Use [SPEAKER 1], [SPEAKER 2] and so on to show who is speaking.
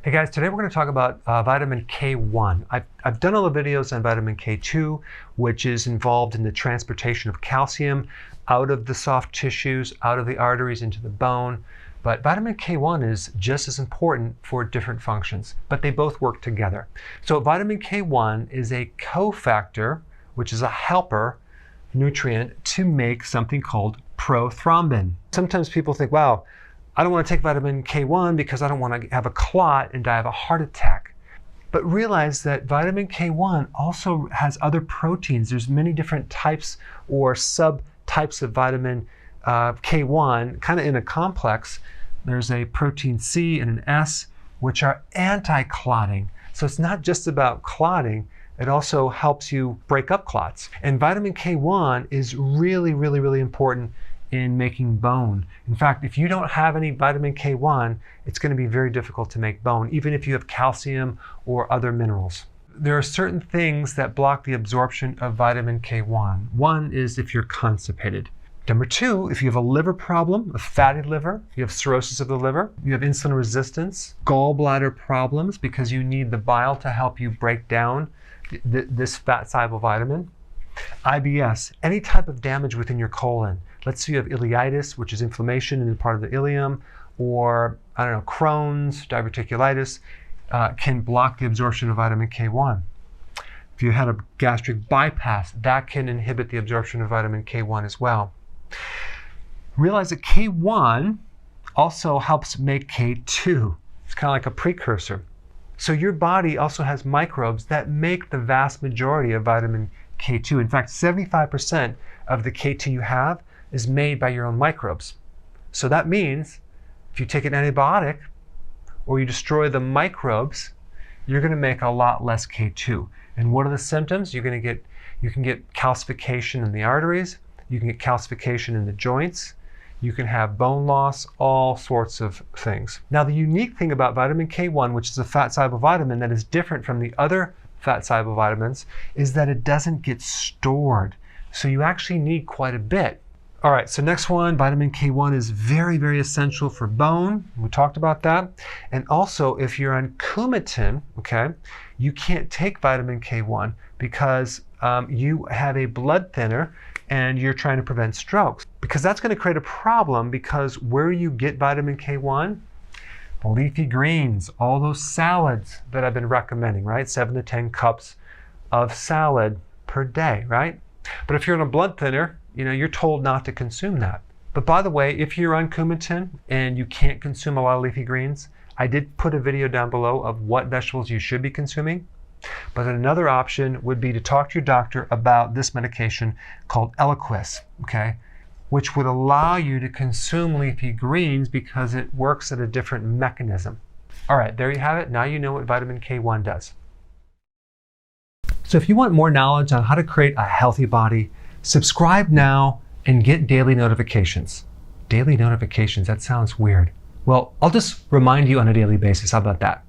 [SPEAKER 1] Hey guys, today we're going to talk about vitamin K1. I've done all the videos on vitamin K2, which is involved in the transportation of calcium out of the soft tissues, out of the arteries into the bone. But vitamin K1 is just as important for different functions, but they both work together. So vitamin K1 is a cofactor, which is a helper nutrient to make something called prothrombin. Sometimes people think, wow, I don't want to take vitamin K1 because I don't want to have a clot and die of a heart attack. But realize that vitamin K1 also has other proteins. There's many different types or subtypes of vitamin K1, kind of in a complex. There's a protein C and an S, which are anti-clotting. So it's not just about clotting, it also helps you break up clots. And vitamin K1 is really, really, really important in making bone. In fact, if you don't have any vitamin K1, it's going to be very difficult to make bone, even if you have calcium or other minerals. There are certain things that block the absorption of vitamin K1. One is if you're constipated. Number two, if you have a liver problem, a fatty liver, you have cirrhosis of the liver, you have insulin resistance, gallbladder problems because you need the bile to help you break down this fat-soluble vitamin. IBS, any type of damage within your colon. Let's say you have ileitis, which is inflammation in the part of the ileum, or Crohn's, diverticulitis, can block the absorption of vitamin K1. If you had a gastric bypass, that can inhibit the absorption of vitamin K1 as well. Realize that K1 also helps make K2. It's kind of like a precursor. So your body also has microbes that make the vast majority of vitamin K2. In fact, 75% of the K2 you have is made by your own microbes. So that means if you take an antibiotic or you destroy the microbes, you're going to make a lot less K2. And what are the symptoms? You can get calcification in the arteries, you can get calcification in the joints, you can have bone loss, all sorts of things. Now the unique thing about vitamin K1, which is a fat-soluble vitamin that is different from the other fat-soluble vitamins, is that it doesn't get stored. So you actually need quite a bit. All right, so next one, vitamin K1 is very, very essential for bone. We talked about that. And also, if you're on Coumadin, okay, you can't take vitamin K1 because you have a blood thinner and you're trying to prevent strokes. Because that's going to create a problem, because where you get vitamin K1? Leafy greens, all those salads that I've been recommending, right? 7 to 10 cups of salad per day, right? But if you're on a blood thinner, you're told not to consume that. But by the way, if you're on Coumadin and you can't consume a lot of leafy greens, I did put a video down below of what vegetables you should be consuming. But another option would be to talk to your doctor about this medication called Eliquis, okay? Which would allow you to consume leafy greens because it works at a different mechanism. All right, there you have it. Now you know what vitamin K1 does. So if you want more knowledge on how to create a healthy body, subscribe now and get daily notifications. Daily notifications, that sounds weird. Well, I'll just remind you on a daily basis. How about that?